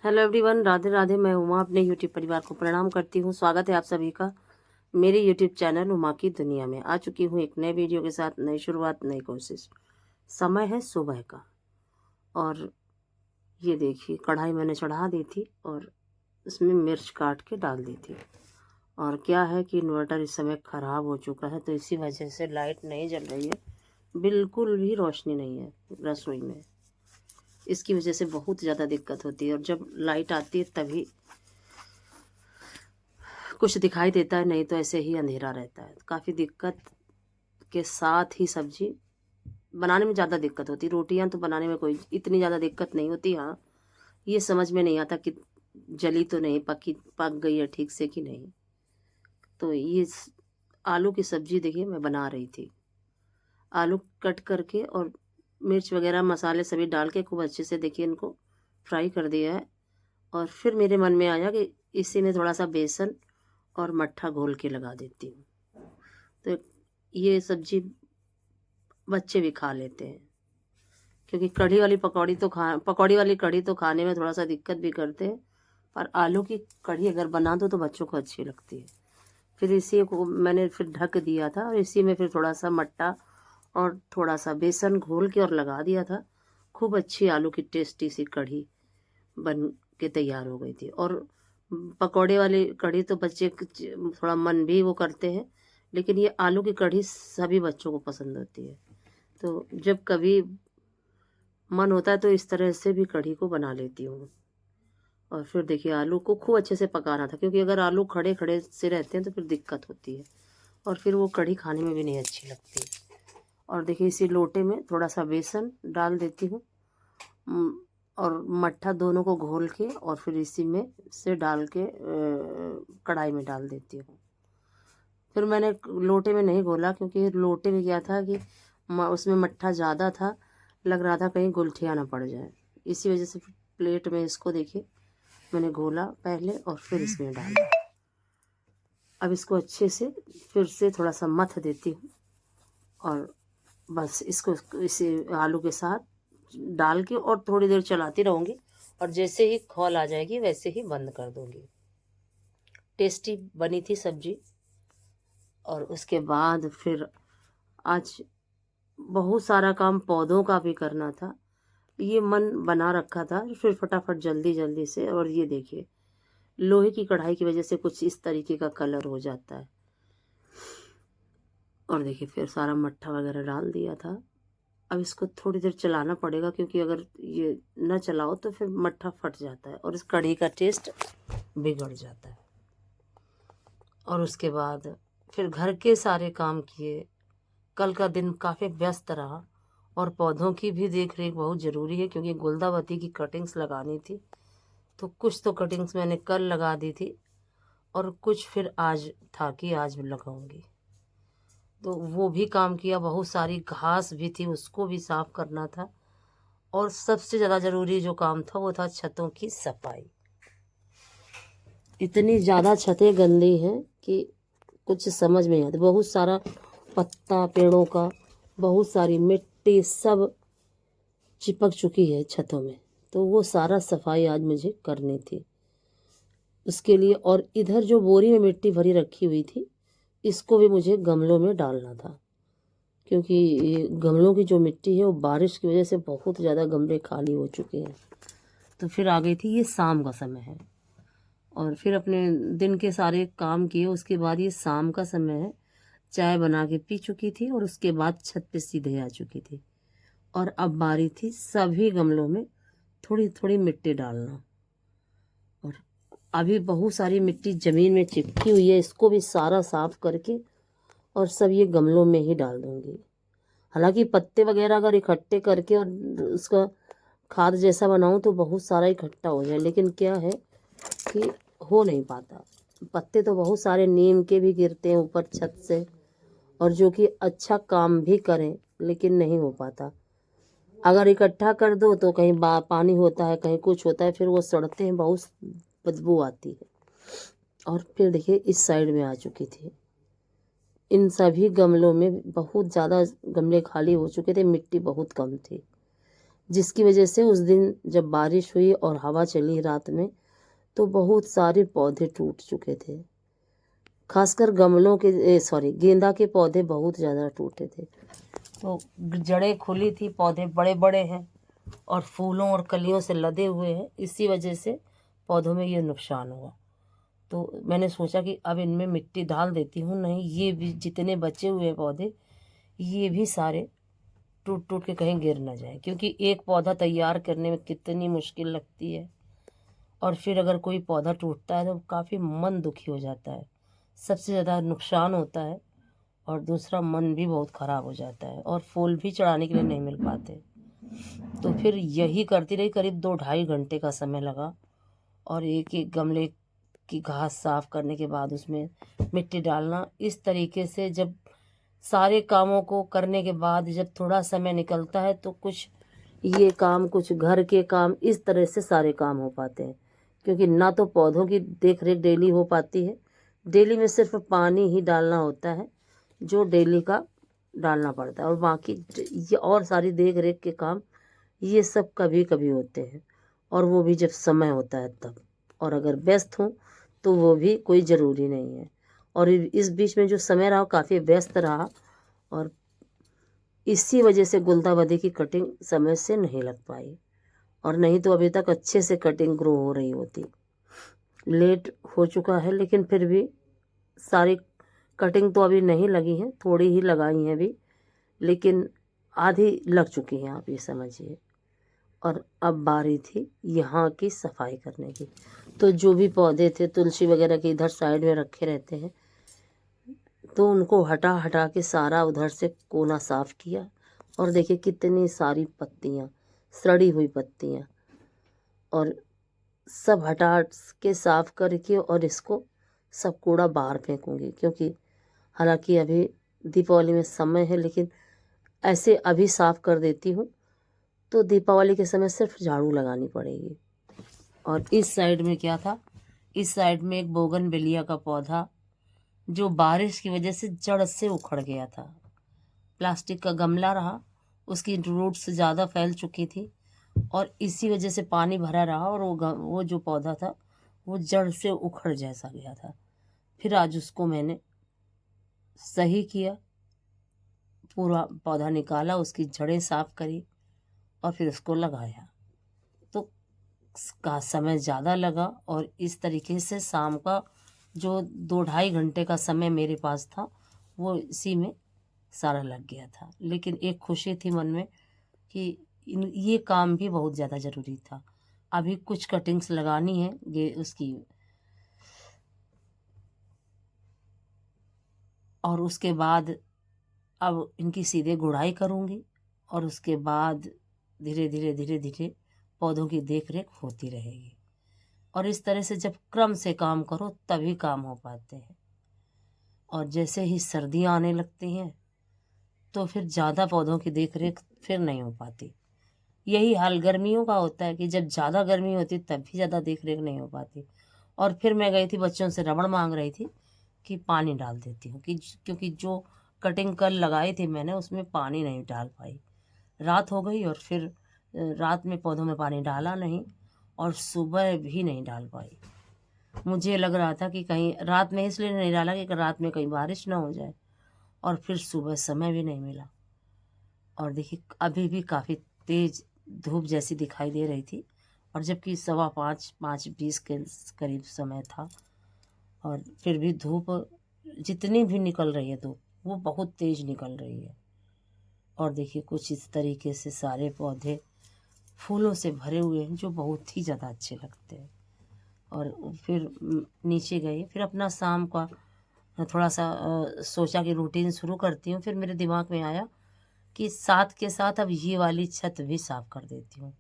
Hello everyone, Radhe Radhe. मैं उमा अपने YouTube परिवार को प्रणाम करती हूँ। स्वागत है आप सभी का मेरे यूट्यूब चैनल उमा की दुनिया में। आ चुकी हूँ एक नए वीडियो के साथ। नई शुरुआत, नई कोशिश। समय है सुबह का और ये देखिए कढ़ाई मैंने चढ़ा दी थी और उसमें मिर्च काट के डाल दी थी। और क्या है कि इन्वर्टर इस समय ख़राब हो चुका है, तो इसी वजह से लाइट नहीं जल रही है, बिल्कुल भी रोशनी नहीं है रसोई में। इसकी वजह से बहुत ज़्यादा दिक्कत होती है और जब लाइट आती है तभी कुछ दिखाई देता है, नहीं तो ऐसे ही अंधेरा रहता है। काफ़ी दिक्कत के साथ ही सब्जी बनाने में ज़्यादा दिक्कत होती है। रोटियां तो बनाने में कोई इतनी ज़्यादा दिक्कत नहीं होती। हाँ, ये समझ में नहीं आता कि जली तो नहीं, पक गई है ठीक से कि नहीं। तो ये आलू की सब्जी देखिए मैं बना रही थी। आलू कट करके और मिर्च वगैरह मसाले सभी डाल के खूब अच्छे से देखिए इनको फ्राई कर दिया है। और फिर मेरे मन में आया कि इसी में थोड़ा सा बेसन और मट्ठा घोल के लगा देती हूँ, तो ये सब्जी बच्चे भी खा लेते हैं। क्योंकि पकौड़ी वाली कढ़ी तो खाने में थोड़ा सा दिक्कत भी करते हैं, पर आलू की कढ़ी अगर बना दो तो बच्चों को अच्छी लगती है। फिर इसी को मैंने फिर ढक दिया था और इसी में फिर थोड़ा सा मट्ठा और थोड़ा सा बेसन घोल के और लगा दिया था। खूब अच्छी आलू की टेस्टी सी कढ़ी बन के तैयार हो गई थी। और पकौड़े वाली कढ़ी तो बच्चे थोड़ा मन भी वो करते हैं, लेकिन ये आलू की कढ़ी सभी बच्चों को पसंद होती है। तो जब कभी मन होता है तो इस तरह से भी कढ़ी को बना लेती हूँ। और फिर देखिए आलू को खूब अच्छे से पकाना था, क्योंकि अगर आलू खड़े खड़े से रहते हैं तो फिर दिक्कत होती है और फिर वो कढ़ी खाने में भी नहीं अच्छी लगती। और देखिए इसी लोटे में थोड़ा सा बेसन डाल देती हूँ और मट्ठा दोनों को घोल के और फिर इसी में से डाल के कढ़ाई में डाल देती हूँ। फिर मैंने लोटे में नहीं घोला, क्योंकि लोटे में क्या था कि उसमें मट्ठा ज़्यादा था, लग रहा था कहीं गुलठियाँ ना पड़ जाए। इसी वजह से प्लेट में इसको देखिए मैंने घोला पहले और फिर इसमें डाला। अब इसको अच्छे से फिर से थोड़ा सा मथ देती हूँ और बस इसको इसे आलू के साथ डाल के और थोड़ी देर चलाती रहूँगी और जैसे ही खौल आ जाएगी वैसे ही बंद कर दूँगी। टेस्टी बनी थी सब्जी। और उसके बाद फिर आज बहुत सारा काम पौधों का भी करना था, ये मन बना रखा था फिर फटाफट जल्दी जल्दी से। और ये देखिए लोहे की कढ़ाई की वजह से कुछ इस तरीके का कलर हो जाता है। और देखिए फिर सारा मट्ठा वगैरह डाल दिया था। अब इसको थोड़ी देर चलाना पड़ेगा, क्योंकि अगर ये न चलाओ तो फिर मट्ठा फट जाता है और इस कढ़ी का टेस्ट बिगड़ जाता है। और उसके बाद फिर घर के सारे काम किए। कल का दिन काफ़ी व्यस्त रहा और पौधों की भी देख रेख बहुत ज़रूरी है, क्योंकि गुलदावती की कटिंग्स लगानी थी। तो कुछ तो कटिंग्स मैंने कल लगा दी थी और कुछ फिर आज था कि आज भी लगाऊंगी, तो वो भी काम किया। बहुत सारी घास भी थी, उसको भी साफ करना था। और सबसे ज़्यादा ज़रूरी जो काम था वो था छतों की सफाई। इतनी ज़्यादा छतें गंदी हैं कि कुछ समझ में नहीं आती। बहुत सारा पत्ता पेड़ों का, बहुत सारी मिट्टी सब चिपक चुकी है छतों में, तो वो सारा सफाई आज मुझे करनी थी उसके लिए। और इधर जो बोरी में मिट्टी भरी रखी हुई थी इसको भी मुझे गमलों में डालना था, क्योंकि ये गमलों की जो मिट्टी है वो बारिश की वजह से बहुत ज़्यादा गमले खाली हो चुके हैं। तो फिर आ गई थी, ये शाम का समय है और फिर अपने दिन के सारे काम किए। उसके बाद ये शाम का समय है, चाय बना के पी चुकी थी और उसके बाद छत पे सीधे आ चुकी थी। और अब बारी थी सभी गमलों में थोड़ी थोड़ी मिट्टी डालना। और अभी बहुत सारी मिट्टी ज़मीन में चिपकी हुई है, इसको भी सारा साफ करके और सब ये गमलों में ही डाल दूँगी। हालांकि पत्ते वगैरह अगर इकट्ठे करके और उसका खाद जैसा बनाऊं तो बहुत सारा इकट्ठा हो जाए, लेकिन क्या है कि हो नहीं पाता। पत्ते तो बहुत सारे नीम के भी गिरते हैं ऊपर छत से, और जो कि अच्छा काम भी करें, लेकिन नहीं हो पाता। अगर इकट्ठा कर दो तो कहीं पानी होता है, कहीं कुछ होता है, फिर वो सड़ते हैं, बहुत बदबू आती है। और फिर देखिए इस साइड में आ चुकी थी। इन सभी गमलों में बहुत ज़्यादा गमले खाली हो चुके थे, मिट्टी बहुत कम थी। जिसकी वजह से उस दिन जब बारिश हुई और हवा चली रात में तो बहुत सारे पौधे टूट चुके थे। खासकर गमलों के गेंदा के पौधे बहुत ज़्यादा टूटे थे। तो जड़ें खुली थी, पौधे बड़े बड़े हैं और फूलों और कलियों से लदे हुए हैं, इसी वजह से पौधों में ये नुकसान हुआ। तो मैंने सोचा कि अब इनमें मिट्टी डाल देती हूँ, नहीं ये भी जितने बचे हुए पौधे ये भी सारे टूट टूट के कहीं गिर ना जाए, क्योंकि एक पौधा तैयार करने में कितनी मुश्किल लगती है। और फिर अगर कोई पौधा टूटता है तो काफ़ी मन दुखी हो जाता है, सबसे ज़्यादा नुकसान होता है और दूसरा मन भी बहुत ख़राब हो जाता है और फूल भी चढ़ाने के लिए नहीं मिल पाते। तो फिर यही करती रही, करीब 2-2.5 घंटे का समय लगा और एक एक गमले की घास साफ करने के बाद उसमें मिट्टी डालना। इस तरीके से जब सारे कामों को करने के बाद जब थोड़ा समय निकलता है तो कुछ ये काम, कुछ घर के काम, इस तरह से सारे काम हो पाते हैं। क्योंकि ना तो पौधों की देख रेख डेली हो पाती है, डेली में सिर्फ पानी ही डालना होता है जो डेली का डालना पड़ता है, और बाकी ये और सारी देख रेख के काम ये सब कभी कभी होते हैं, और वो भी जब समय होता है तब। और अगर व्यस्त हूँ तो वो भी कोई ज़रूरी नहीं है। और इस बीच में जो समय रहा काफ़ी व्यस्त रहा और इसी वजह से गुलदाउदी की कटिंग समय से नहीं लग पाई, और नहीं तो अभी तक अच्छे से कटिंग ग्रो हो रही होती। लेट हो चुका है लेकिन फिर भी सारी कटिंग तो अभी नहीं लगी है, थोड़ी ही लगाई हैं अभी, लेकिन आधी लग चुकी हैं, आप ये समझिए। और अब बारी थी यहाँ की सफाई करने की। तो जो भी पौधे थे तुलसी वगैरह के इधर साइड में रखे रहते हैं, तो उनको हटा हटा के सारा उधर से कोना साफ किया। और देखिए कितनी सारी पत्तियाँ, सड़ी हुई पत्तियाँ, और सब हटा के साफ करके और इसको सब कूड़ा बाहर फेंकूंगी। क्योंकि हालांकि अभी दीपावली में समय है, लेकिन ऐसे अभी साफ कर देती हूँ तो दीपावली के समय सिर्फ झाड़ू लगानी पड़ेगी। और इस साइड में क्या था, इस साइड में एक बोगनविलिया का पौधा जो बारिश की वजह से जड़ से उखड़ गया था। प्लास्टिक का गमला रहा, उसकी रूट्स ज़्यादा फैल चुकी थी और इसी वजह से पानी भरा रहा और वो जो पौधा था वो जड़ से उखड़ जैसा गया था। फिर आज उसको मैंने सही किया, पूरा पौधा निकाला, उसकी जड़ें साफ करी और फिर उसको लगाया। तो का समय ज़्यादा लगा और इस तरीके से शाम का जो 2-2.5 घंटे का समय मेरे पास था वो इसी में सारा लग गया था। लेकिन एक खुशी थी मन में कि ये काम भी बहुत ज़्यादा ज़रूरी था। अभी कुछ कटिंग्स लगानी है ये उसकी, और उसके बाद अब इनकी सीधे गुड़ाई करूँगी और उसके बाद धीरे धीरे धीरे धीरे पौधों की देख रेख होती रहेगी। और इस तरह से जब क्रम से काम करो तभी काम हो पाते हैं। और जैसे ही सर्दियाँ आने लगती हैं तो फिर ज़्यादा पौधों की देख रेख फिर नहीं हो पाती। यही हाल गर्मियों का होता है कि जब ज़्यादा गर्मी होती तब भी ज़्यादा देख रेख नहीं हो पाती। और फिर मैं गई थी, बच्चों से रबड़ मांग रही थी कि पानी डाल देती हूँ, कि क्योंकि जो कटिंग कल लगाई थी मैंने उसमें पानी नहीं डाल पाई। रात हो गई और फिर रात में पौधों में पानी डाला नहीं और सुबह भी नहीं डाल पाई। मुझे लग रहा था कि कहीं रात में इसलिए नहीं डाला कि रात में कहीं बारिश ना हो जाए, और फिर सुबह समय भी नहीं मिला। और देखिए अभी भी काफ़ी तेज़ धूप जैसी दिखाई दे रही थी, और जबकि 5:15-5:20 के करीब समय था, और फिर भी धूप जितनी भी निकल रही है धूप वो बहुत तेज़ निकल रही है। और देखिए कुछ इस तरीके से सारे पौधे फूलों से भरे हुए हैं जो बहुत ही ज़्यादा अच्छे लगते हैं। और फिर नीचे गई, फिर अपना शाम का थोड़ा सा सोचा कि रूटीन शुरू करती हूँ। फिर मेरे दिमाग में आया कि साथ के साथ अब ये वाली छत भी साफ़ कर देती हूँ,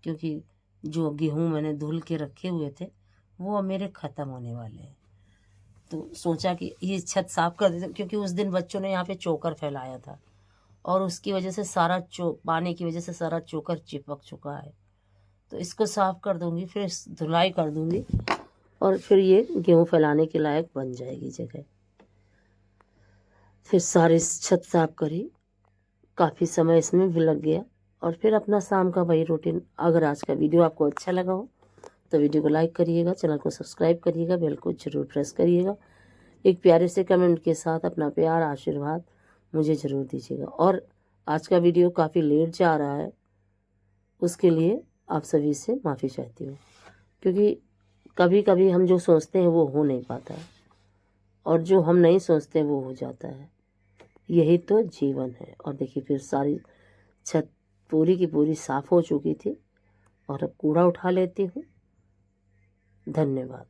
क्योंकि जो गेहूँ मैंने धुल के रखे हुए थे वो अब मेरे ख़त्म होने वाले हैं। तो सोचा कि ये छत साफ़ कर देती हूँ, क्योंकि उस दिन बच्चों ने यहाँ पे चोकर फैलाया था और उसकी वजह से सारा पानी की वजह से सारा चोकर चिपक चुका है। तो इसको साफ़ कर दूँगी, फिर धुलाई कर दूँगी और फिर ये गेहूँ फैलाने के लायक बन जाएगी जगह। फिर सारी छत साफ करी, काफ़ी समय इसमें भी लग गया, और फिर अपना शाम का वही रूटीन। अगर आज का वीडियो आपको अच्छा लगा हो तो वीडियो को लाइक करिएगा, चैनल को सब्सक्राइब करिएगा, बेल को ज़रूर प्रेस करिएगा। एक प्यारे से कमेंट के साथ अपना प्यार आशीर्वाद मुझे ज़रूर दीजिएगा। और आज का वीडियो काफ़ी लेट जा रहा है, उसके लिए आप सभी से माफ़ी चाहती हूँ, क्योंकि कभी कभी हम जो सोचते हैं वो हो नहीं पाता है, और जो हम नहीं सोचते वो हो जाता है। यही तो जीवन है। और देखिए फिर सारी छत पूरी की पूरी साफ़ हो चुकी थी, और अब कूड़ा उठा लेती हूँ। धन्यवाद।